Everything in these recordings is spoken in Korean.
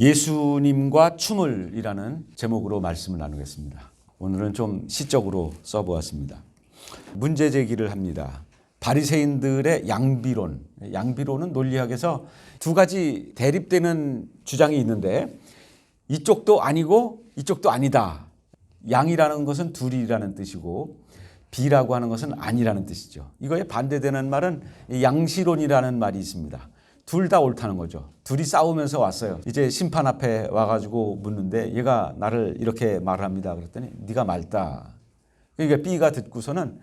예수님과 춤을이라는 제목으로 말씀을 나누겠습니다. 오늘은 좀 시적으로 써보았습니다. 문제 제기를 합니다. 바리새인들의 양비론은 논리학에서 두 가지 대립되는 주장이 있는데 이쪽도 아니고 이쪽도 아니다. 양이라는 것은 둘이라는 뜻이고 비라고 하는 것은 아니라는 뜻이죠. 이거에 반대되는 말은 양시론이라는 말이 있습니다. 둘 다 옳다는 거죠. 둘이 싸우면서 왔어요. 이제 심판 앞에 와가지고 묻는데 얘가 나를 이렇게 말을 합니다. 그랬더니 네가 맑다. 그러니까 B가 듣고서는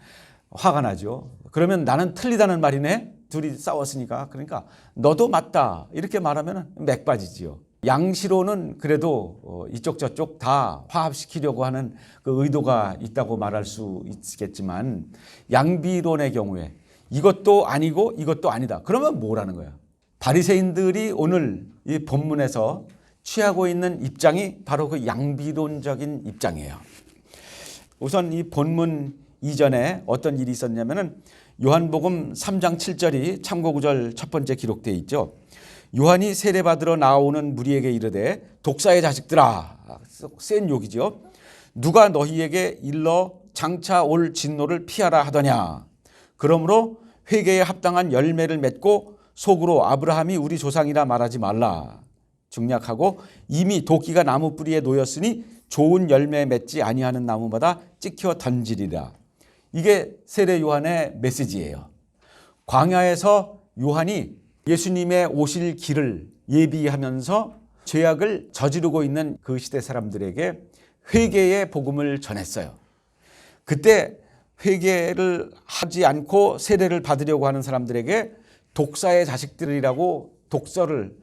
화가 나죠. 그러면 나는 틀리다는 말이네. 둘이 싸웠으니까. 그러니까 너도 맞다. 이렇게 말하면 맥 빠지지요. 양시론은 그래도 이쪽 저쪽 다 화합시키려고 하는 그 의도가 있다고 말할 수 있겠지만 양비론의 경우에 이것도 아니고 이것도 아니다. 그러면 뭐라는 거야? 바리새인들이 오늘 이 본문에서 취하고 있는 입장이 바로 그 양비론적인 입장이에요. 우선 이 본문 이전에 어떤 일이 있었냐면은 요한복음 3장 7절이 참고구절 첫 번째 기록되어 있죠. 요한이 세례받으러 나오는 무리에게 이르되 독사의 자식들아, 센 욕이죠. 누가 너희에게 일러 장차 올 진노를 피하라 하더냐. 그러므로 회개에 합당한 열매를 맺고 속으로 아브라함이 우리 조상이라 말하지 말라. 중략하고 이미 도끼가 나무 뿌리에 놓였으니 좋은 열매 맺지 아니하는 나무마다 찍혀 던지리라. 이게 세례 요한의 메시지예요. 광야에서 요한이 예수님의 오실 길을 예비하면서 죄악을 저지르고 있는 그 시대 사람들에게 회개의 복음을 전했어요. 그때 회개를 하지 않고 세례를 받으려고 하는 사람들에게 독사의 자식들이라고 독설을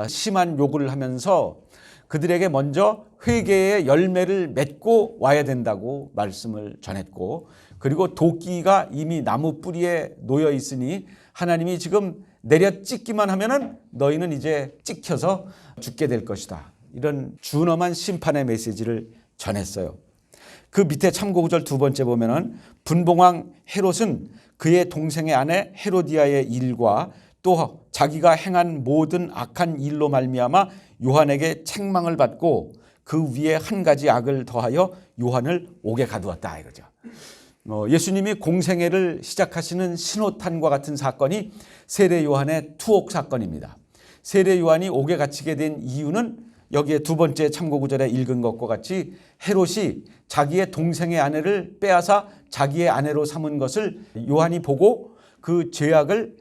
심한 욕을 하면서 그들에게 먼저 회개의 열매를 맺고 와야 된다고 말씀을 전했고, 그리고 도끼가 이미 나무 뿌리에 놓여 있으니 하나님이 지금 내려 찍기만 하면은 너희는 이제 찍혀서 죽게 될 것이다. 이런 준엄한 심판의 메시지를 전했어요. 그 밑에 참고구절 두 번째 보면은 분봉왕 헤롯은 그의 동생의 아내 헤로디아의 일과 또 자기가 행한 모든 악한 일로 말미암아 요한에게 책망을 받고 그 위에 한 가지 악을 더하여 요한을 옥에 가두었다 이거죠. 예수님이 공생애를 시작하시는 신호탄과 같은 사건이 세례 요한의 투옥 사건입니다. 세례 요한이 옥에 갇히게 된 이유는 여기에 두 번째 참고구절에 읽은 것과 같이 헤롯이 자기의 동생의 아내를 빼앗아 자기의 아내로 삼은 것을 요한이 보고 그 죄악을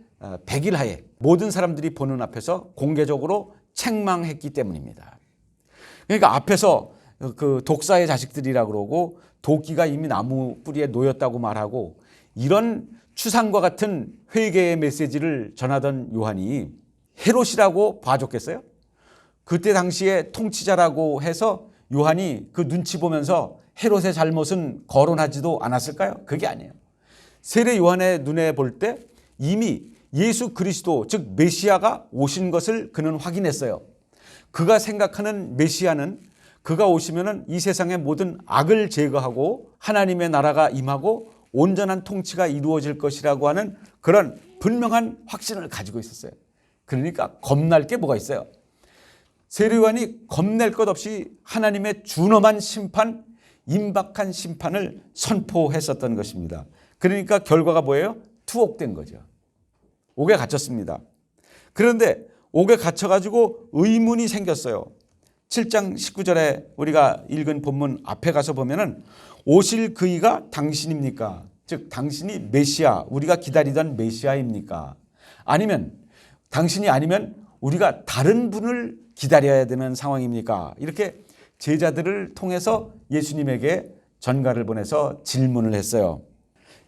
백일하에 모든 사람들이 보는 앞에서 공개적으로 책망했기 때문입니다. 그러니까 앞에서 그 독사의 자식들이라고 그러고 도끼가 이미 나무 뿌리에 놓였다고 말하고 이런 추상과 같은 회개의 메시지를 전하던 요한이 헤롯이라고 봐줬겠어요? 그때 당시에 통치자라고 해서 요한이 그 눈치 보면서 헤롯의 잘못은 거론하지도 않았을까요? 그게 아니에요. 세례 요한의 눈에 볼 때 이미 예수 그리스도 즉 메시아가 오신 것을 그는 확인했어요. 그가 생각하는 메시아는 그가 오시면은 이 세상의 모든 악을 제거하고 하나님의 나라가 임하고 온전한 통치가 이루어질 것이라고 하는 그런 분명한 확신을 가지고 있었어요. 그러니까 겁날 게 뭐가 있어요? 세례 요한이 겁낼 것 없이 하나님의 준엄한 심판, 임박한 심판을 선포했었던 것입니다. 그러니까 결과가 뭐예요? 투옥된 거죠. 옥에 갇혔습니다. 그런데 옥에 갇혀가지고 의문이 생겼어요. 7장 19절에 우리가 읽은 본문 앞에 가서 보면은 오실 그이가 당신입니까? 즉 당신이 메시아, 우리가 기다리던 메시아입니까? 아니면 당신이 아니면 우리가 다른 분을 기다려야 되는 상황입니까? 이렇게 제자들을 통해서 예수님에게 전가를 보내서 질문을 했어요.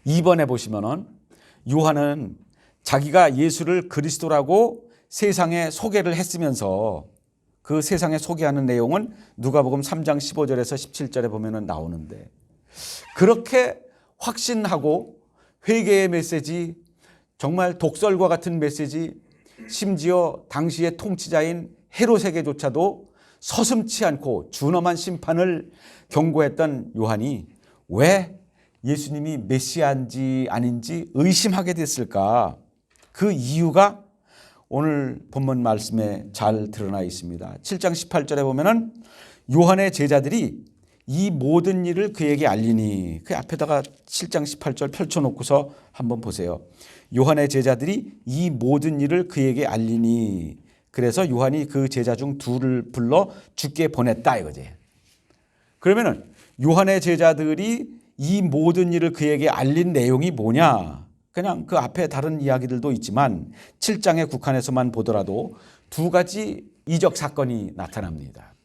2번에 보시면은 요한은 자기가 예수를 그리스도라고 세상에 소개를 했으면서 그 세상에 소개하는 내용은 누가복음 3장 15절에서 17절에 보면은 나오는데 그렇게 확신하고 회개의 메시지, 정말 독설과 같은 메시지, 심지어 당시의 통치자인 헤롯에게조차도 서슴지 않고 준엄한 심판을 경고했던 요한이 왜 예수님이 메시아인지 아닌지 의심하게 됐을까? 그 이유가 오늘 본문 말씀에 잘 드러나 있습니다. 7장 18절에 보면은 요한의 제자들이 이 모든 일을 그에게 알리니, 그 앞에다가 7장 18절 펼쳐놓고서 한번 보세요. 요한의 제자들이 이 모든 일을 그에게 알리니, 그래서 요한이 그 제자 중 둘을 불러 주께 보냈다 이거지. 그러면은 요한의 제자들이 이 모든 일을 그에게 알린 내용이 뭐냐? 그냥 그 앞에 다른 이야기들도 있지만 7장에 국한해서만 보더라도 두 가지 이적 사건이 나타납니다.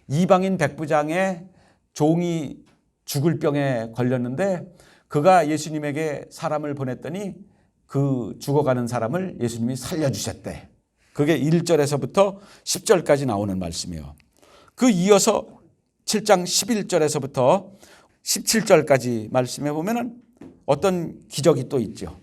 이방인 백부장의 종이 죽을 병에 걸렸는데 그가 예수님에게 사람을 보냈더니 그 죽어가는 사람을 예수님이 살려주셨대. 그게 1절에서부터 10절까지 나오는 말씀이에요. 그 이어서 7장 11절에서부터 17절까지 말씀해 보면은 어떤 기적이 또 있죠.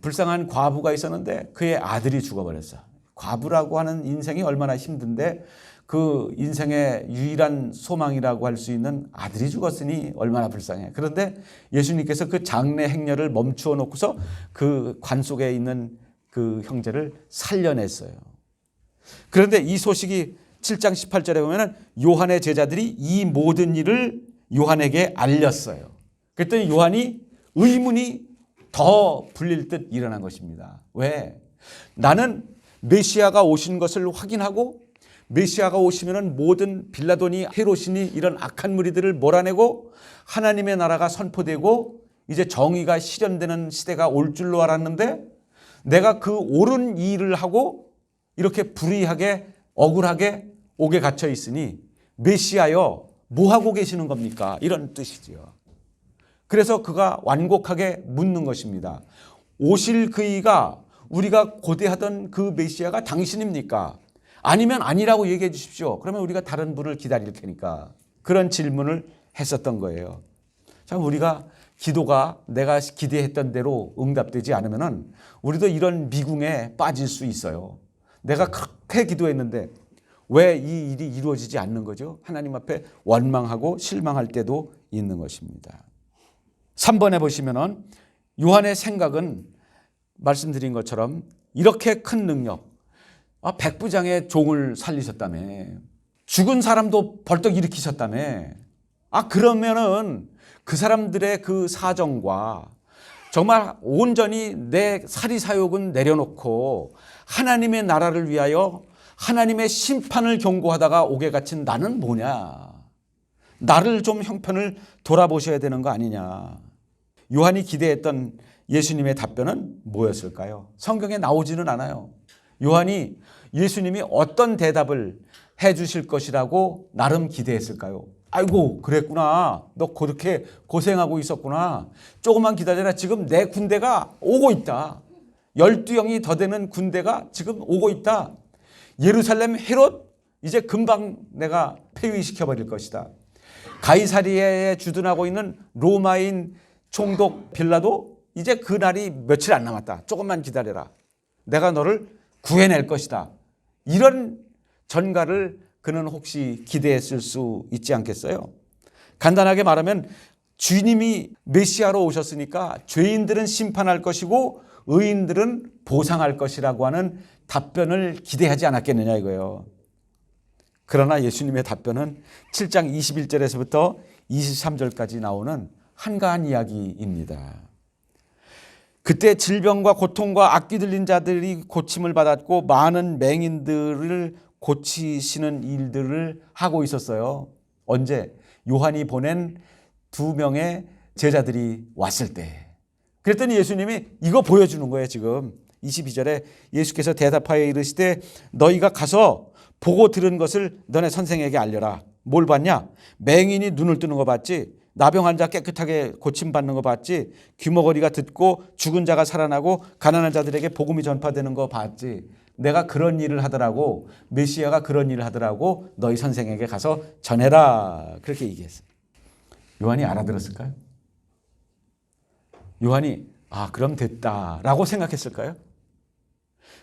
불쌍한 과부가 있었는데 그의 아들이 죽어버렸어. 과부라고 하는 인생이 얼마나 힘든데 그 인생의 유일한 소망이라고 할 수 있는 아들이 죽었으니 얼마나 불쌍해. 그런데 예수님께서 그 장례 행렬을 멈추어 놓고서 그 관 속에 있는 그 형제를 살려냈어요. 그런데 이 소식이 7장 18절에 보면 요한의 제자들이 이 모든 일을 요한에게 알렸어요. 그랬더니 요한이 의문이 더 불릴 듯 일어난 것입니다. 왜? 나는 메시아가 오신 것을 확인하고 메시아가 오시면 모든 빌라도니 헤롯이니 이런 악한 무리들을 몰아내고 하나님의 나라가 선포되고 이제 정의가 실현되는 시대가 올 줄로 알았는데 내가 그 옳은 일을 하고 이렇게 불의하게 억울하게 옥에 갇혀 있으니 메시아여 뭐 하고 계시는 겁니까? 이런 뜻이지요. 그래서 그가 완곡하게 묻는 것입니다. 오실 그이가 우리가 고대하던 그 메시아가 당신입니까? 아니면 아니라고 얘기해 주십시오. 그러면 우리가 다른 분을 기다릴 테니까. 그런 질문을 했었던 거예요. 참 우리가 기도가 내가 기대했던 대로 응답되지 않으면 우리도 이런 미궁에 빠질 수 있어요. 내가 그렇게 기도했는데 왜 이 일이 이루어지지 않는 거죠? 하나님 앞에 원망하고 실망할 때도 있는 것입니다. 3번에 보시면은 요한의 생각은 말씀드린 것처럼 이렇게 큰 능력, 백부장의 종을 살리셨다며, 죽은 사람도 벌떡 일으키셨다며, 그러면은 그 사람들의 그 사정과 정말 온전히 내 사리사욕은 내려놓고 하나님의 나라를 위하여 하나님의 심판을 경고하다가 옥에 갇힌 나는 뭐냐? 나를 좀 형편을 돌아보셔야 되는 거 아니냐? 요한이 기대했던 예수님의 답변은 뭐였을까요? 성경에 나오지는 않아요. 요한이 예수님이 어떤 대답을 해 주실 것이라고 나름 기대했을까요? 아이고 그랬구나. 너 그렇게 고생하고 있었구나. 조금만 기다려라. 지금 내 군대가 오고 있다. 12영이 더 되는 군대가 지금 오고 있다. 예루살렘 헤롯 이제 금방 내가 폐위시켜버릴 것이다. 가이사리아에 주둔하고 있는 로마인 총독 빌라도 이제 그날이 며칠 안 남았다. 조금만 기다려라. 내가 너를 구해낼 것이다. 이런 전가를 그는 혹시 기대했을 수 있지 않겠어요? 간단하게 말하면 주님이 메시아로 오셨으니까 죄인들은 심판할 것이고 의인들은 보상할 것이라고 하는 답변을 기대하지 않았겠느냐 이거예요. 그러나 예수님의 답변은 7장 21절에서부터 23절까지 나오는 한가한 이야기입니다. 그때 질병과 고통과 악귀 들린 자들이 고침을 받았고 많은 맹인들을 고치시는 일들을 하고 있었어요. 언제? 요한이 보낸 2명의 제자들이 왔을 때. 그랬더니 예수님이 이거 보여주는 거예요. 지금 22절에 예수께서 대답하여 이르시되 너희가 가서 보고 들은 것을 너네 선생에게 알려라. 뭘 봤냐? 맹인이 눈을 뜨는 거 봤지? 나병 환자 깨끗하게 고침받는 거 봤지? 귀머거리가 듣고 죽은 자가 살아나고 가난한 자들에게 복음이 전파되는 거 봤지? 내가 그런 일을 하더라고. 메시아가 그런 일을 하더라고. 너희 선생에게 가서 전해라. 그렇게 얘기했어요. 요한이 알아들었을까요? 요한이 그럼 됐다라고 생각했을까요?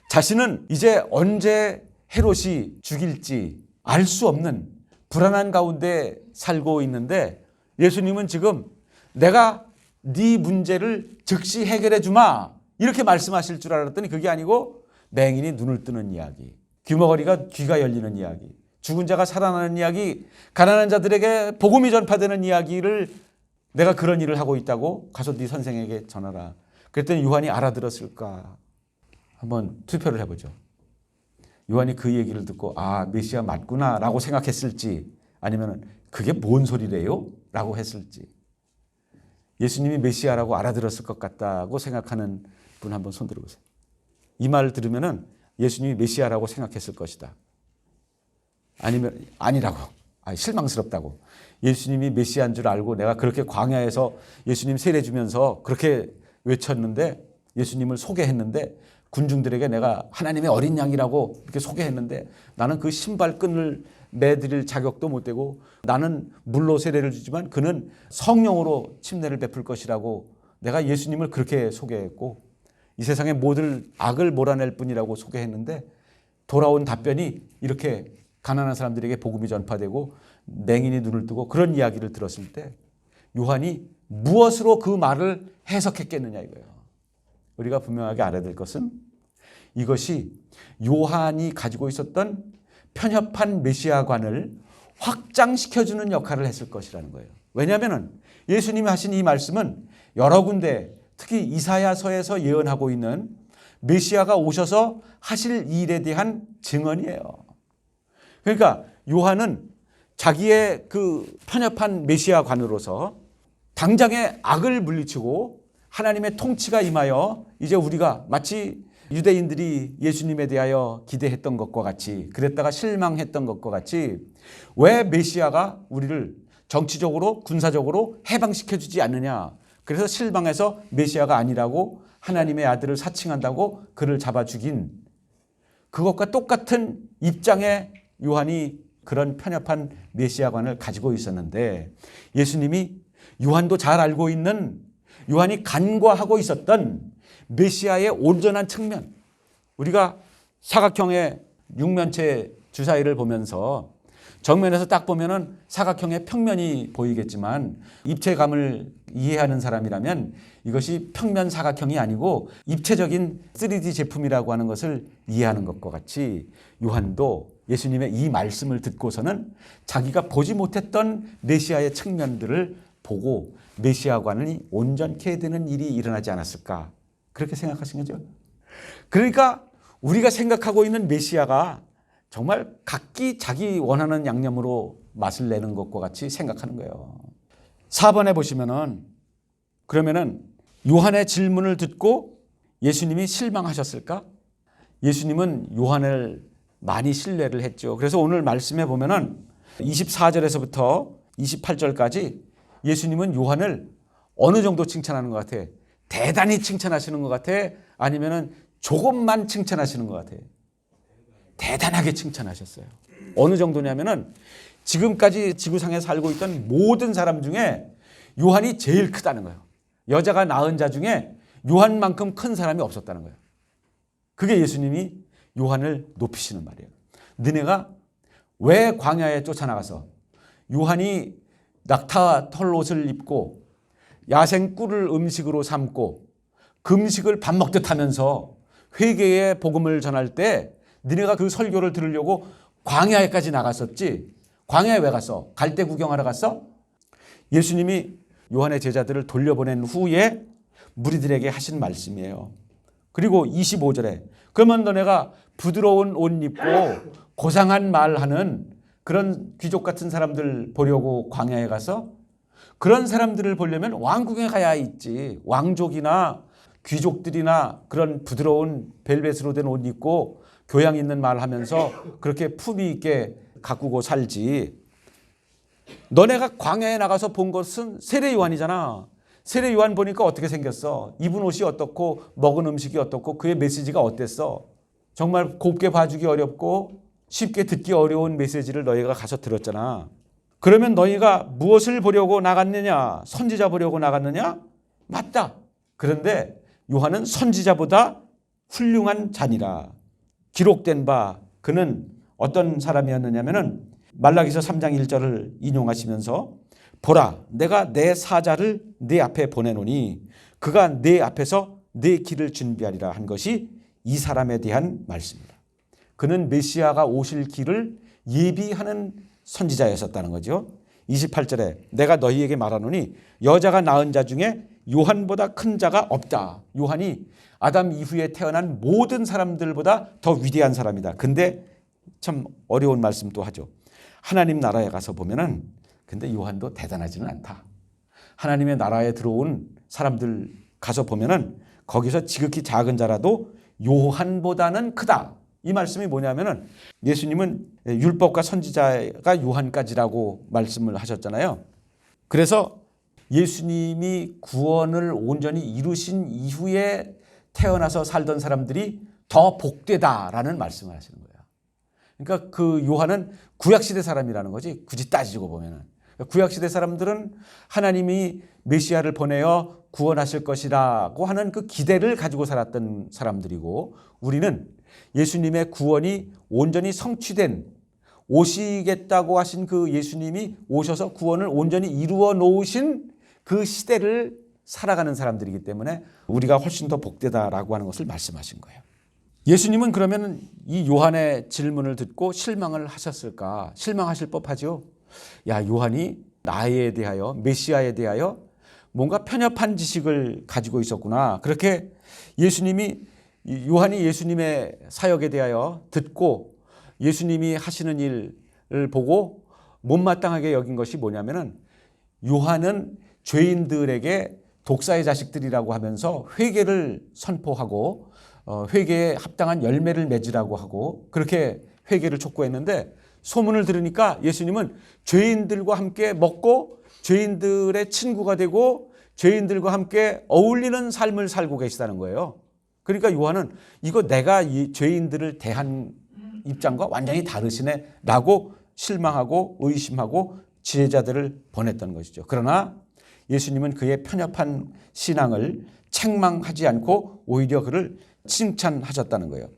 자신은 이제 언제 헤롯이 죽일지 알 수 없는 불안한 가운데 살고 있는데 예수님은 지금 내가 네 문제를 즉시 해결해 주마 이렇게 말씀하실 줄 알았더니 그게 아니고 맹인이 눈을 뜨는 이야기, 귀머거리가 귀가 열리는 이야기, 죽은 자가 살아나는 이야기, 가난한 자들에게 복음이 전파되는 이야기를 내가 그런 일을 하고 있다고 가서 네 선생에게 전하라. 그랬더니 요한이 알아들었을까? 한번 투표를 해보죠. 요한이 그 얘기를 듣고 아 메시아 맞구나 라고 생각했을지 아니면 그게 뭔 소리래요? 라고 했을지. 예수님이 메시아라고 알아들었을 것 같다고 생각하는 분 한번 손 들어보세요. 이 말을 들으면 예수님이 메시아라고 생각했을 것이다. 아니면 아니라고. 실망스럽다고. 예수님이 메시아인 줄 알고 내가 그렇게 광야에서 예수님 세례 주면서 그렇게 외쳤는데 예수님을 소개했는데 군중들에게 내가 하나님의 어린 양이라고 이렇게 소개했는데 나는 그 신발끈을 매드릴 자격도 못 되고 나는 물로 세례를 주지만 그는 성령으로 침례를 베풀 것이라고 내가 예수님을 그렇게 소개했고 이 세상의 모든 악을 몰아낼 뿐이라고 소개했는데 돌아온 답변이 이렇게 가난한 사람들에게 복음이 전파되고 맹인이 눈을 뜨고 그런 이야기를 들었을 때 요한이 무엇으로 그 말을 해석했겠느냐 이거예요. 우리가 분명하게 알아야 될 것은 이것이 요한이 가지고 있었던 편협한 메시아관을 확장시켜주는 역할을 했을 것이라는 거예요. 왜냐하면 예수님이 하신 이 말씀은 여러 군데 특히 이사야서에서 예언하고 있는 메시아가 오셔서 하실 일에 대한 증언이에요. 그러니까 요한은 자기의 그 편협한 메시아관으로서 당장의 악을 물리치고 하나님의 통치가 임하여 이제 우리가 마치 유대인들이 예수님에 대하여 기대했던 것과 같이 그랬다가 실망했던 것과 같이 왜 메시아가 우리를 정치적으로 군사적으로 해방시켜주지 않느냐. 그래서 실망해서 메시아가 아니라고 하나님의 아들을 사칭한다고 그를 잡아 죽인 그것과 똑같은 입장의 요한이 그런 편협한 메시아관을 가지고 있었는데 예수님이 요한도 잘 알고 있는 요한이 간과하고 있었던 메시아의 온전한 측면 우리가 사각형의 육면체 주사위를 보면서 정면에서 딱 보면은 사각형의 평면이 보이겠지만 입체감을 이해하는 사람이라면 이것이 평면 사각형이 아니고 입체적인 3D 제품이라고 하는 것을 이해하는 것과 같이 요한도 예수님의 이 말씀을 듣고서는 자기가 보지 못했던 메시아의 측면들을 보고 메시아관이 온전케 되는 일이 일어나지 않았을까 그렇게 생각하신 거죠. 그러니까 우리가 생각하고 있는 메시아가 정말 각기 자기 원하는 양념으로 맛을 내는 것과 같이 생각하는 거예요. 4번에 보시면은 그러면은 요한의 질문을 듣고 예수님이 실망하셨을까? 예수님은 요한을 많이 신뢰를 했죠. 그래서 오늘 말씀에 보면은 24절에서부터 28절까지 예수님은 요한을 어느 정도 칭찬하는 것 같아? 대단히 칭찬하시는 것 같아? 아니면은 조금만 칭찬하시는 것 같아? 대단하게 칭찬하셨어요. 어느 정도냐면은 지금까지 지구상에 살고 있던 모든 사람 중에 요한이 제일 크다는 거예요. 여자가 낳은 자 중에 요한만큼 큰 사람이 없었다는 거예요. 그게 예수님이 요한을 높이시는 말이에요. 너네가 왜 광야에 쫓아나가서 요한이 낙타 털옷을 입고 야생 꿀을 음식으로 삼고 금식을 밥 먹듯 하면서 회개의 복음을 전할 때 너네가 그 설교를 들으려고 광야에까지 나갔었지. 광야에 왜 갔어? 갈대 구경하러 갔어? 예수님이 요한의 제자들을 돌려보낸 후에 무리들에게 하신 말씀이에요. 그리고 25절에 그러면 너네가 부드러운 옷 입고 고상한 말하는 그런 귀족 같은 사람들 보려고 광야에 가서 그런 사람들을 보려면 왕궁에 가야 있지. 왕족이나 귀족들이나 그런 부드러운 벨벳으로 된 옷 입고 교양 있는 말 하면서 그렇게 품위 있게 가꾸고 살지. 너네가 광야에 나가서 본 것은 세례 요한이잖아. 세례 요한 보니까 어떻게 생겼어? 입은 옷이 어떻고 먹은 음식이 어떻고 그의 메시지가 어땠어? 정말 곱게 봐주기 어렵고 쉽게 듣기 어려운 메시지를 너희가 가서 들었잖아. 그러면 너희가 무엇을 보려고 나갔느냐? 선지자 보려고 나갔느냐? 맞다. 그런데 요한은 선지자보다 훌륭한 자니라. 기록된 바 그는 어떤 사람이었느냐면은 말라기서 3장 1절을 인용하시면서 보라 내가 내 사자를 네 앞에 보내노니 그가 네 앞에서 네 길을 준비하리라 한 것이 이 사람에 대한 말씀입니다. 그는 메시아가 오실 길을 예비하는 선지자였었다는 거죠. 28절에 내가 너희에게 말하노니 여자가 낳은 자 중에 요한보다 큰 자가 없다. 요한이 아담 이후에 태어난 모든 사람들보다 더 위대한 사람이다. 근데 참 어려운 말씀 또 하죠. 하나님 나라에 가서 보면은 근데 요한도 대단하지는 않다. 하나님의 나라에 들어온 사람들 가서 보면은 거기서 지극히 작은 자라도 요한보다는 크다. 이 말씀이 뭐냐면은 예수님은 율법과 선지자가 요한까지라고 말씀을 하셨잖아요. 그래서 예수님이 구원을 온전히 이루신 이후에 태어나서 살던 사람들이 더 복되다라는 말씀을 하시는 거예요. 그러니까 그 요한은 구약시대 사람이라는 거지 굳이 따지고 보면은. 구약시대 사람들은 하나님이 메시아를 보내어 구원하실 것이라고 하는 그 기대를 가지고 살았던 사람들이고 우리는 예수님의 구원이 온전히 성취된 오시겠다고 하신 그 예수님이 오셔서 구원을 온전히 이루어 놓으신 그 시대를 살아가는 사람들이기 때문에 우리가 훨씬 더 복되다라고 하는 것을 말씀하신 거예요. 예수님은 그러면 이 요한의 질문을 듣고 실망을 하셨을까? 실망하실 법하죠. 야, 요한이 나에 대하여 메시아에 대하여 뭔가 편협한 지식을 가지고 있었구나. 그렇게 요한이 예수님의 사역에 대하여 듣고 예수님이 하시는 일을 보고 못마땅하게 여긴 것이 뭐냐면은 요한은 죄인들에게 독사의 자식들이라고 하면서 회개를 선포하고 회개에 합당한 열매를 맺으라고 하고 그렇게 회개를 촉구했는데 소문을 들으니까 예수님은 죄인들과 함께 먹고 죄인들의 친구가 되고 죄인들과 함께 어울리는 삶을 살고 계시다는 거예요. 그러니까 요한은 이거 내가 이 죄인들을 대한 입장과 완전히 다르시네 라고 실망하고 의심하고 지혜자들을 보냈던 것이죠. 그러나 예수님은 그의 편협한 신앙을 책망하지 않고 오히려 그를 칭찬하셨다는 거예요.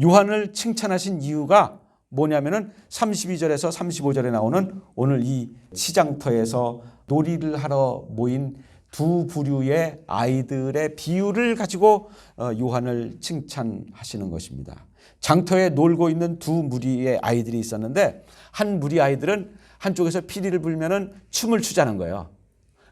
요한을 칭찬하신 이유가 뭐냐면은 32절에서 35절에 나오는 오늘 이 시장터에서 놀이를 하러 모인 두 부류의 아이들의 비유를 가지고 요한을 칭찬하시는 것입니다. 장터에 놀고 있는 두 무리의 아이들이 있었는데 한 무리 아이들은 한쪽에서 피리를 불면은 춤을 추자는 거예요.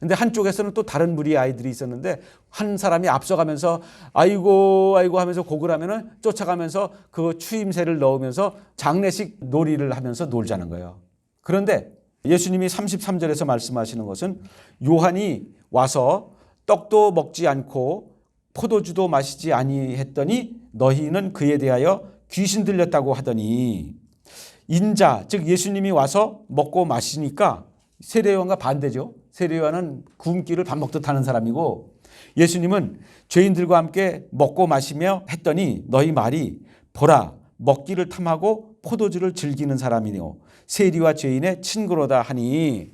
근데 한쪽에서는 또 다른 무리의 아이들이 있었는데 한 사람이 앞서가면서 아이고 아이고 하면서 곡을 하면은 쫓아가면서 그 추임새를 넣으면서 장례식 놀이를 하면서 놀자는 거예요. 그런데 예수님이 33절에서 말씀하시는 것은 요한이 와서 떡도 먹지 않고 포도주도 마시지 아니했더니 너희는 그에 대하여 귀신 들렸다고 하더니 인자 즉 예수님이 와서 먹고 마시니까 세례요한과 반대죠. 세례요한은 굶기를 밥 먹듯 하는 사람이고 예수님은 죄인들과 함께 먹고 마시며 했더니 너희 말이 보라 먹기를 탐하고 포도주를 즐기는 사람이요 세리와 죄인의 친구로다 하니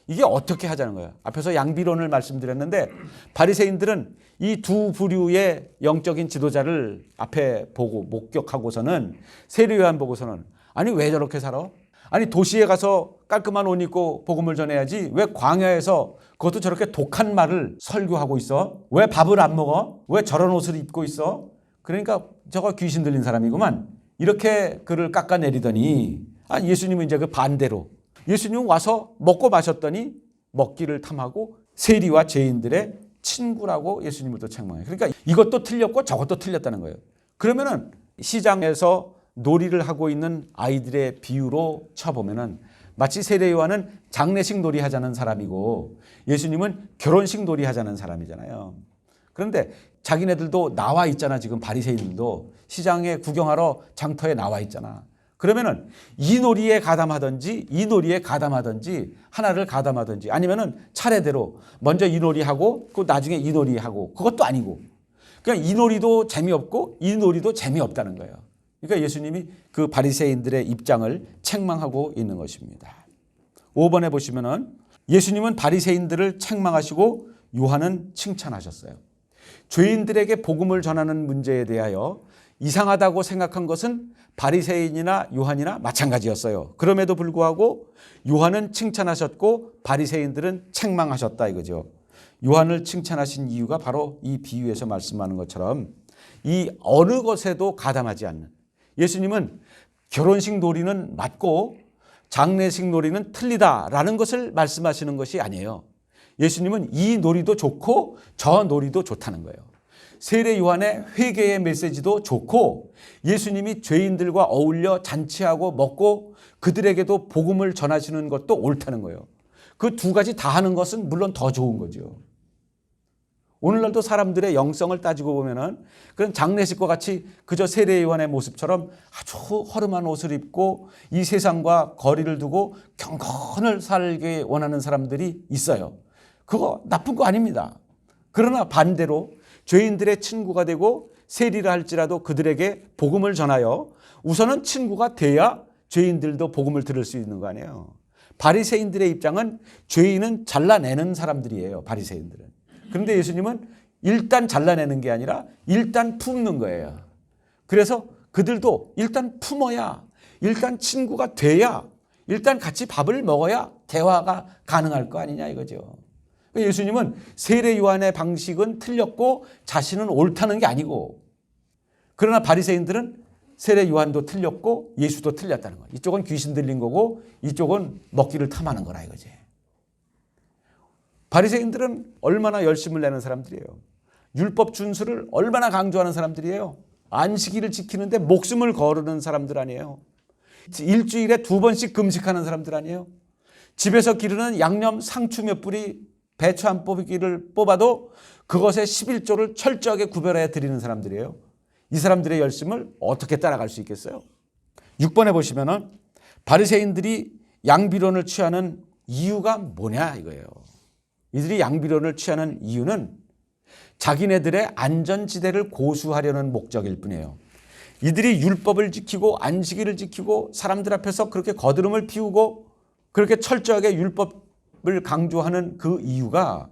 이게 어떻게 하자는 거예요. 앞에서 양비론을 말씀드렸는데 바리새인들은 이 두 부류의 영적인 지도자를 앞에 보고 목격하고서는 세례요한 보고서는 아니 왜 저렇게 살아? 아니 도시에 가서 깔끔한 옷 입고 복음을 전해야지 왜 광야에서 그것도 저렇게 독한 말을 설교하고 있어? 왜 밥을 안 먹어? 왜 저런 옷을 입고 있어? 그러니까 저거 귀신 들린 사람이구만. 이렇게 그를 깎아내리더니 예수님은 이제 그 반대로 예수님은 와서 먹고 마셨더니 먹기를 탐하고 세리와 죄인들의 친구라고 예수님을 또 책망해요. 그러니까 이것도 틀렸고 저것도 틀렸다는 거예요. 그러면은 시장에서 놀이를 하고 있는 아이들의 비유로 쳐보면은 마치 세례요한은 장례식 놀이 하자는 사람이고 예수님은 결혼식 놀이 하자는 사람이잖아요. 그런데 자기네들도 나와 있잖아. 지금 바리새인들도 시장에 구경하러 장터에 나와 있잖아. 그러면은 이 놀이에 가담하든지 이 놀이에 가담하든지 하나를 가담하든지 아니면은 차례대로 먼저 이 놀이하고 그 나중에 이 놀이하고 그것도 아니고 그냥 이 놀이도 재미없고 이 놀이도 재미없다는 거예요. 그러니까 예수님이 그 바리새인들의 입장을 책망하고 있는 것입니다. 5번에 보시면은 예수님은 바리새인들을 책망하시고 요한은 칭찬하셨어요. 죄인들에게 복음을 전하는 문제에 대하여 이상하다고 생각한 것은 바리새인이나 요한이나 마찬가지였어요. 그럼에도 불구하고 요한은 칭찬하셨고 바리새인들은 책망하셨다 이거죠. 요한을 칭찬하신 이유가 바로 이 비유에서 말씀하는 것처럼 이 어느 것에도 가담하지 않는, 예수님은 결혼식 놀이는 맞고 장례식 놀이는 틀리다라는 것을 말씀하시는 것이 아니에요. 예수님은 이 놀이도 좋고 저 놀이도 좋다는 거예요. 세례 요한의 회개의 메시지도 좋고 예수님이 죄인들과 어울려 잔치하고 먹고 그들에게도 복음을 전하시는 것도 옳다는 거예요. 그 두 가지 다 하는 것은 물론 더 좋은 거죠. 오늘날도 사람들의 영성을 따지고 보면은 그런 장례식과 같이 그저 세례 요한의 모습처럼 아주 허름한 옷을 입고 이 세상과 거리를 두고 경건을 살게 원하는 사람들이 있어요. 그거 나쁜 거 아닙니다. 그러나 반대로 죄인들의 친구가 되고 세리라 할지라도 그들에게 복음을 전하여 우선은 친구가 돼야 죄인들도 복음을 들을 수 있는 거 아니에요. 바리새인들의 입장은 죄인은 잘라내는 사람들이에요. 바리새인들은. 그런데 예수님은 일단 잘라내는 게 아니라 일단 품는 거예요. 그래서 그들도 일단 품어야, 일단 친구가 돼야, 일단 같이 밥을 먹어야 대화가 가능할 거 아니냐 이거죠. 예수님은 세례 요한의 방식은 틀렸고 자신은 옳다는 게 아니고, 그러나 바리새인들은 세례 요한도 틀렸고 예수도 틀렸다는 거예요. 이쪽은 귀신 들린 거고 이쪽은 먹기를 탐하는 거라 이거지. 바리새인들은 얼마나 열심을 내는 사람들이에요. 율법 준수를 얼마나 강조하는 사람들이에요. 안식일을 지키는데 목숨을 거르는 사람들 아니에요. 일주일에 2번씩 금식하는 사람들 아니에요. 집에서 기르는 양념 상추 몇 뿌리 배추 한 뽑기를 뽑아도 그것의 11조를 철저하게 구별해 드리는 사람들이에요. 이 사람들의 열심을 어떻게 따라갈 수 있겠어요? 6번에 보시면은 바리새인들이 양비론을 취하는 이유가 뭐냐 이거예요. 이들이 양비론을 취하는 이유는 자기네들의 안전지대를 고수하려는 목적일 뿐이에요. 이들이 율법을 지키고 안식일을 지키고 사람들 앞에서 그렇게 거드름을 피우고 그렇게 철저하게 율법을 강조하는 그 이유가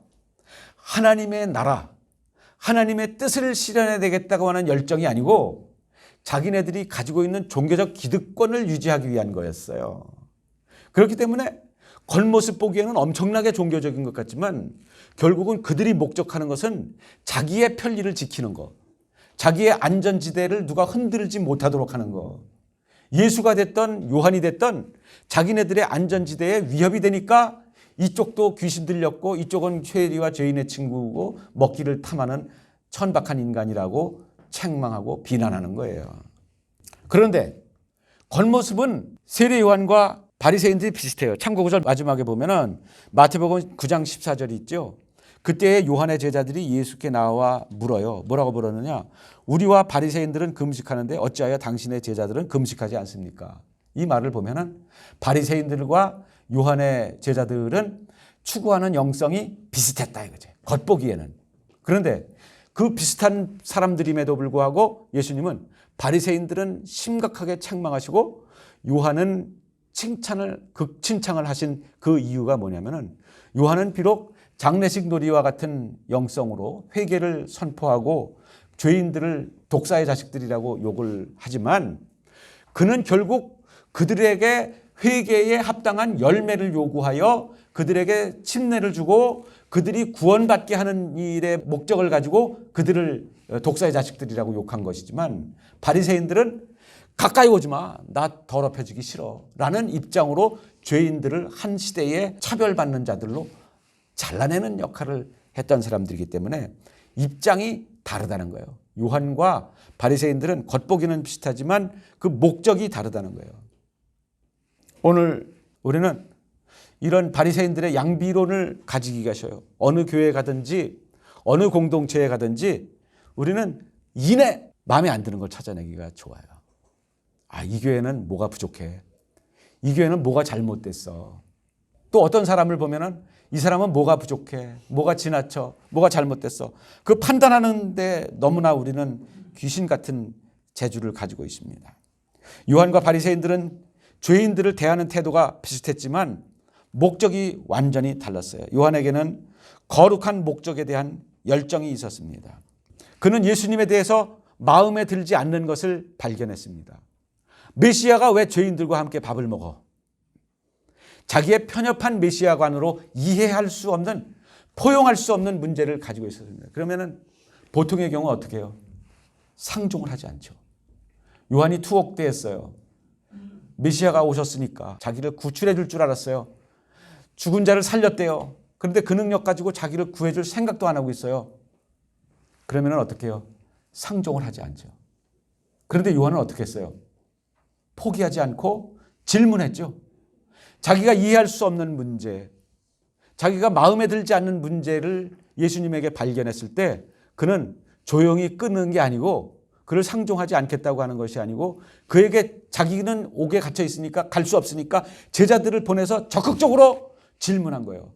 하나님의 나라, 하나님의 뜻을 실현해야 되겠다고 하는 열정이 아니고 자기네들이 가지고 있는 종교적 기득권을 유지하기 위한 거였어요. 그렇기 때문에 겉모습 보기에는 엄청나게 종교적인 것 같지만 결국은 그들이 목적하는 것은 자기의 편리를 지키는 것, 자기의 안전지대를 누가 흔들지 못하도록 하는 것. 예수가 됐던 요한이 됐던 자기네들의 안전지대에 위협이 되니까 이쪽도 귀신 들렸고 이쪽은 죄리와 죄인의 친구고 먹기를 탐하는 천박한 인간이라고 책망하고 비난하는 거예요. 그런데 겉모습은 세례 요한과 바리새인들이 비슷해요. 참고 9절 마지막에 보면은 마태복음 9장 14절이 있죠. 그때 요한의 제자들이 예수께 나와 물어요. 뭐라고 물었느냐? 우리와 바리새인들은 금식하는데 어찌하여 당신의 제자들은 금식하지 않습니까? 이 말을 보면은 바리새인들과 요한의 제자들은 추구하는 영성이 비슷했다 이거죠. 겉보기에는. 그런데 그 비슷한 사람들임에도 불구하고 예수님은 바리새인들은 심각하게 책망하시고 요한은 극칭찬을 하신 그 이유가 뭐냐면은 요한은 비록 장례식 놀이와 같은 영성으로 회개를 선포하고 죄인들을 독사의 자식들이라고 욕을 하지만 그는 결국 그들에게 회개에 합당한 열매를 요구하여 그들에게 침례를 주고 그들이 구원받게 하는 일의 목적을 가지고 그들을 독사의 자식들이라고 욕한 것이지만 바리새인들은 가까이 오지 마. 나 더럽혀지기 싫어. 라는 입장으로 죄인들을 한 시대에 차별받는 자들로 잘라내는 역할을 했던 사람들이기 때문에 입장이 다르다는 거예요. 요한과 바리새인들은 겉보기는 비슷하지만 그 목적이 다르다는 거예요. 오늘 우리는 이런 바리새인들의 양비론을 가지기가 쉬워요. 어느 교회에 가든지 어느 공동체에 가든지 우리는 이내 마음에 안 드는 걸 찾아내기가 좋아요. 아, 이 교회는 뭐가 부족해. 이 교회는 뭐가 잘못됐어. 또 어떤 사람을 보면은 이 사람은 뭐가 부족해. 뭐가 지나쳐. 뭐가 잘못됐어. 그 판단하는데 너무나 우리는 귀신 같은 재주를 가지고 있습니다. 요한과 바리새인들은 죄인들을 대하는 태도가 비슷했지만 목적이 완전히 달랐어요. 요한에게는 거룩한 목적에 대한 열정이 있었습니다. 그는 예수님에 대해서 마음에 들지 않는 것을 발견했습니다. 메시아가 왜 죄인들과 함께 밥을 먹어? 자기의 편협한 메시아관으로 이해할 수 없는, 포용할 수 없는 문제를 가지고 있었습니다. 그러면은 보통의 경우 어떻게 해요? 상종을 하지 않죠. 요한이 투옥되었어요. 메시아가 오셨으니까 자기를 구출해 줄 줄 알았어요. 죽은 자를 살렸대요. 그런데 그 능력 가지고 자기를 구해줄 생각도 안 하고 있어요. 그러면 어떻게 해요? 상종을 하지 않죠. 그런데 요한은 어떻게 했어요? 포기하지 않고 질문했죠. 자기가 이해할 수 없는 문제, 자기가 마음에 들지 않는 문제를 예수님에게 발견했을 때 그는 조용히 끊는 게 아니고 그를 상종하지 않겠다고 하는 것이 아니고 그에게 자기는 옥에 갇혀 있으니까 갈 수 없으니까 제자들을 보내서 적극적으로 질문한 거예요.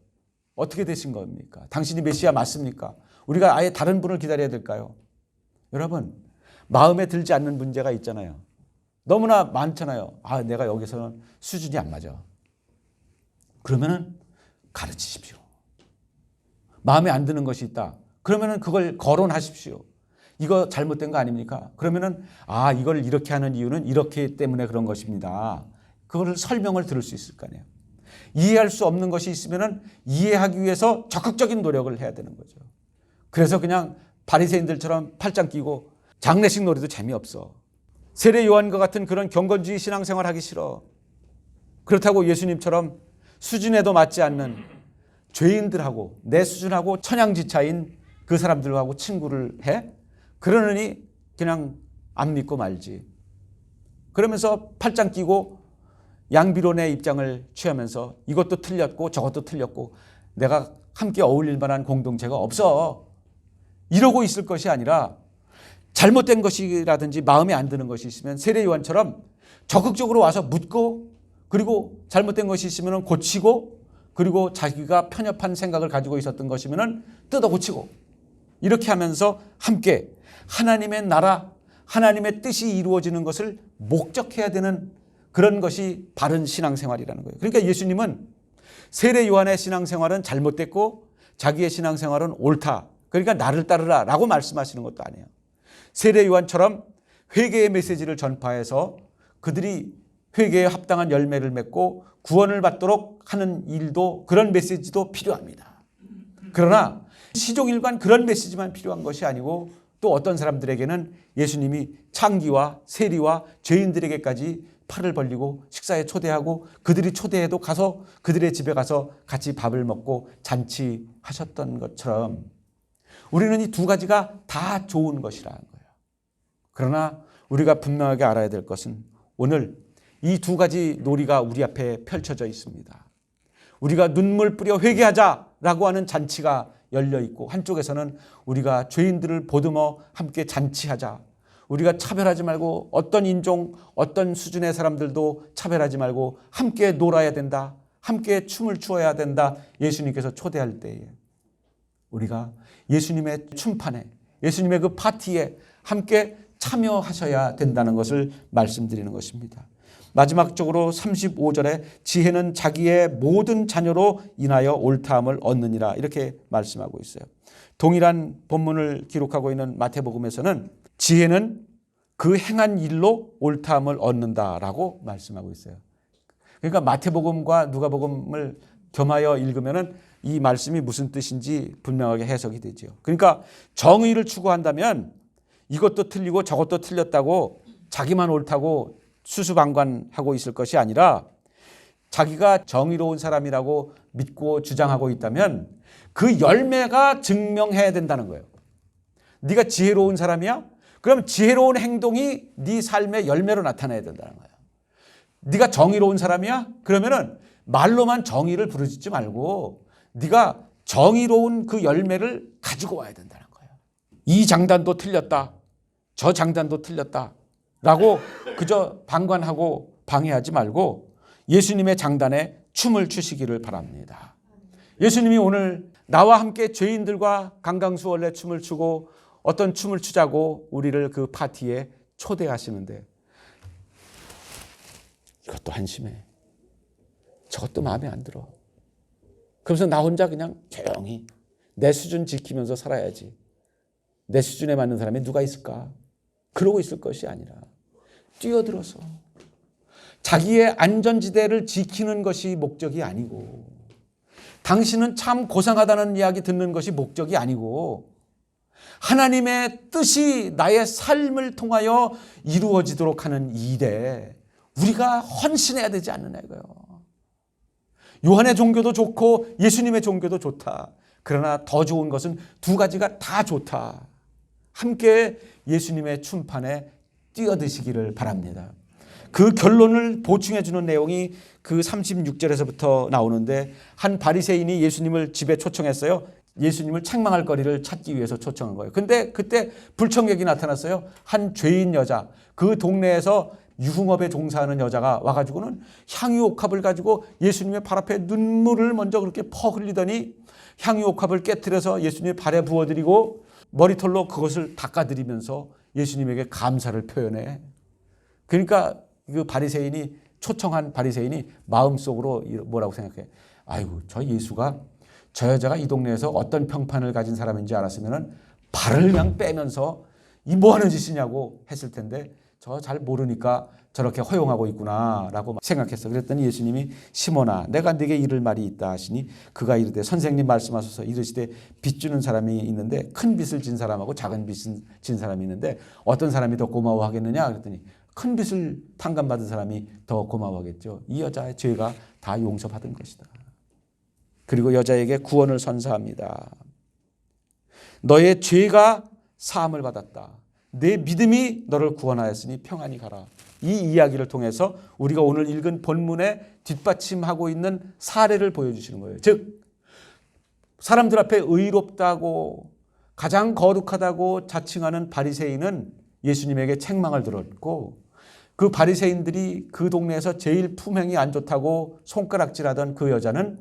어떻게 되신 겁니까? 당신이 메시아 맞습니까? 우리가 아예 다른 분을 기다려야 될까요? 여러분, 마음에 들지 않는 문제가 있잖아요. 너무나 많잖아요. 내가 여기서는 수준이 안 맞아. 그러면은 가르치십시오. 마음에 안 드는 것이 있다. 그러면은 그걸 거론하십시오. 이거 잘못된 거 아닙니까? 그러면은 이걸 이렇게 하는 이유는 이렇기 때문에 그런 것입니다. 그거를 설명을 들을 수 있을 거 아니에요. 이해할 수 없는 것이 있으면은 이해하기 위해서 적극적인 노력을 해야 되는 거죠. 그래서 그냥 바리새인들처럼 팔짱 끼고 장례식 놀이도 재미없어. 세례 요한과 같은 그런 경건주의 신앙생활 하기 싫어. 그렇다고 예수님처럼 수준에도 맞지 않는 죄인들하고 내 수준하고 천양지차인 그 사람들하고 친구를 해? 그러느니 그냥 안 믿고 말지. 그러면서 팔짱 끼고 양비론의 입장을 취하면서 이것도 틀렸고 저것도 틀렸고 내가 함께 어울릴 만한 공동체가 없어. 이러고 있을 것이 아니라 잘못된 것이라든지 마음에 안 드는 것이 있으면 세례 요한처럼 적극적으로 와서 묻고 그리고 잘못된 것이 있으면 고치고 그리고 자기가 편협한 생각을 가지고 있었던 것이면 뜯어 고치고 이렇게 하면서 함께 하나님의 나라, 하나님의 뜻이 이루어지는 것을 목적해야 되는 그런 것이 바른 신앙생활이라는 거예요. 그러니까 예수님은 세례 요한의 신앙생활은 잘못됐고 자기의 신앙생활은 옳다. 그러니까 나를 따르라 라고 말씀하시는 것도 아니에요. 세례 요한처럼 회개의 메시지를 전파해서 그들이 회개에 합당한 열매를 맺고 구원을 받도록 하는 일도 그런 메시지도 필요합니다. 그러나 시종일관 그런 메시지만 필요한 것이 아니고 또 어떤 사람들에게는 예수님이 창기와 세리와 죄인들에게까지 팔을 벌리고 식사에 초대하고 그들이 초대해도 가서 그들의 집에 가서 같이 밥을 먹고 잔치하셨던 것처럼 우리는 이 두 가지가 다 좋은 것이라는 거예요. 그러나 우리가 분명하게 알아야 될 것은 오늘 이 두 가지 놀이가 우리 앞에 펼쳐져 있습니다. 우리가 눈물 뿌려 회개하자라고 하는 잔치가 열려 있고 한쪽에서는 우리가 죄인들을 보듬어 함께 잔치하자. 우리가 차별하지 말고 어떤 인종, 어떤 수준의 사람들도 차별하지 말고 함께 놀아야 된다. 함께 춤을 추어야 된다. 예수님께서 초대할 때에 우리가 예수님의 춤판에 예수님의 그 파티에 함께 참여하셔야 된다는 것을 말씀드리는 것입니다. 마지막적으로 35절에 지혜는 자기의 모든 자녀로 인하여 옳다함을 얻느니라 이렇게 말씀하고 있어요. 동일한 본문을 기록하고 있는 마태복음에서는 지혜는 그 행한 일로 옳다함을 얻는다라고 말씀하고 있어요. 그러니까 마태복음과 누가복음을 겸하여 읽으면은 이 말씀이 무슨 뜻인지 분명하게 해석이 되죠. 그러니까 정의를 추구한다면 이것도 틀리고 저것도 틀렸다고 자기만 옳다고 수수방관하고 있을 것이 아니라 자기가 정의로운 사람이라고 믿고 주장하고 있다면 그 열매가 증명해야 된다는 거예요. 네가 지혜로운 사람이야? 그럼 지혜로운 행동이 네 삶의 열매로 나타나야 된다는 거예요. 네가 정의로운 사람이야? 그러면은 말로만 정의를 부르짖지 말고 네가 정의로운 그 열매를 가지고 와야 된다는 거예요. 이 장단도 틀렸다. 저 장단도 틀렸다. 라고 그저 방관하고 방해하지 말고 예수님의 장단에 춤을 추시기를 바랍니다. 예수님이 오늘 나와 함께 죄인들과 강강수월래 춤을 추고 어떤 춤을 추자고 우리를 그 파티에 초대하시는데 이것도 한심해. 저것도 마음에 안 들어. 그러면서 나 혼자 그냥 조용히 내 수준 지키면서 살아야지. 내 수준에 맞는 사람이 누가 있을까? 그러고 있을 것이 아니라 뛰어들어서 자기의 안전지대를 지키는 것이 목적이 아니고 당신은 참 고상하다는 이야기 듣는 것이 목적이 아니고 하나님의 뜻이 나의 삶을 통하여 이루어지도록 하는 일에 우리가 헌신해야 되지 않느냐 이거요. 요한의 종교도 좋고 예수님의 종교도 좋다. 그러나 더 좋은 것은 두 가지가 다 좋다. 함께 예수님의 춤판에 뛰어드시기를 바랍니다. 그 결론을 보충해 주는 내용이 그 36절에서부터 나오는데, 한 바리새인이 예수님을 집에 초청했어요. 예수님을 책망할 거리를 찾기 위해서 초청한 거예요. 근데 그때 불청객이 나타났어요. 한 죄인 여자, 그 동네에서 유흥업에 종사하는 여자가 와가지고는 향유옥합을 가지고 예수님의 발 앞에 눈물을 먼저 그렇게 퍼 흘리더니 향유옥합을 깨트려서 예수님의 발에 부어드리고 머리털로 그것을 닦아드리면서 예수님에게 감사를 표현해. 그러니까 그 바리새인이, 초청한 바리새인이 마음속으로 뭐라고 생각해? 아이고, 저 예수가, 저 여자가 이 동네에서 어떤 평판을 가진 사람인지 알았으면 발을 그냥 빼면서 이 뭐 하는 짓이냐고 했을 텐데 저 잘 모르니까 저렇게 허용하고 있구나라고 생각했어. 그랬더니 예수님이 시몬아, 내가 네게 이를 말이 있다 하시니 그가 이르되 선생님 말씀하소서. 이르시되 빚 주는 사람이 있는데 큰 빚을 진 사람하고 작은 빚을 진 사람이 있는데 어떤 사람이 더 고마워하겠느냐 그랬더니 큰 빚을 탕감받은 사람이 더 고마워하겠죠. 이 여자의 죄가 다 용서받은 것이다. 그리고 여자에게 구원을 선사합니다. 너의 죄가 사함을 받았다. 내 믿음이 너를 구원하였으니 평안히 가라. 이 이야기를 통해서 우리가 오늘 읽은 본문에 뒷받침하고 있는 사례를 보여주시는 거예요. 즉, 사람들 앞에 의롭다고 가장 거룩하다고 자칭하는 바리새인은 예수님에게 책망을 들었고, 그 바리새인들이 그 동네에서 제일 품행이 안 좋다고 손가락질하던 그 여자는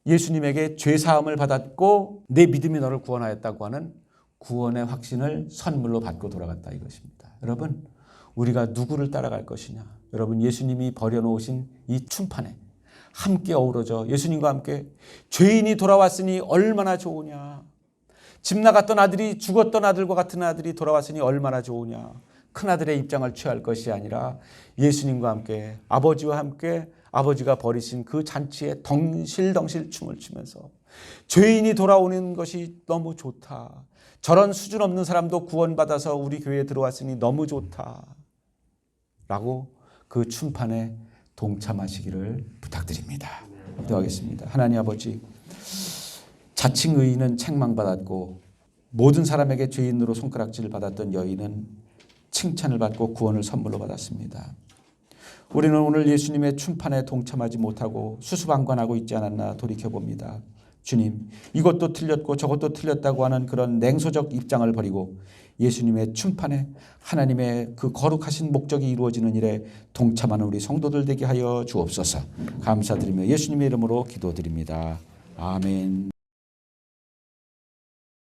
예수님에게 죄사함을 받았고 내 믿음이 너를 구원하였다고 하는 구원의 확신을 선물로 받고 돌아갔다 이것입니다. 여러분, 우리가 누구를 따라갈 것이냐? 여러분, 예수님이 버려놓으신 이 춤판에 함께 어우러져 예수님과 함께 죄인이 돌아왔으니 얼마나 좋으냐. 집 나갔던 아들이 죽었던 아들과 같은 아들이 돌아왔으니 얼마나 좋으냐. 큰아들의 입장을 취할 것이 아니라 예수님과 함께, 아버지와 함께 아버지가 버리신 그 잔치에 덩실덩실 춤을 추면서 죄인이 돌아오는 것이 너무 좋다. 저런 수준 없는 사람도 구원받아서 우리 교회에 들어왔으니 너무 좋다. 라고 그 춤판에 동참하시기를 부탁드립니다. 기도하겠습니다. 하나님 아버지, 자칭 의인은 책망받았고 모든 사람에게 죄인으로 손가락질을 받았던 여인은 칭찬을 받고 구원을 선물로 받았습니다. 우리는 오늘 예수님의 춤판에 동참하지 못하고 수수방관하고 있지 않았나 돌이켜봅니다. 주님, 이것도 틀렸고 저것도 틀렸다고 하는 그런 냉소적 입장을 버리고 예수님의 춤판에 하나님의 그 거룩하신 목적이 이루어지는 일에 동참하는 우리 성도들 되게 하여 주옵소서. 감사드리며 예수님의 이름으로 기도드립니다. 아멘.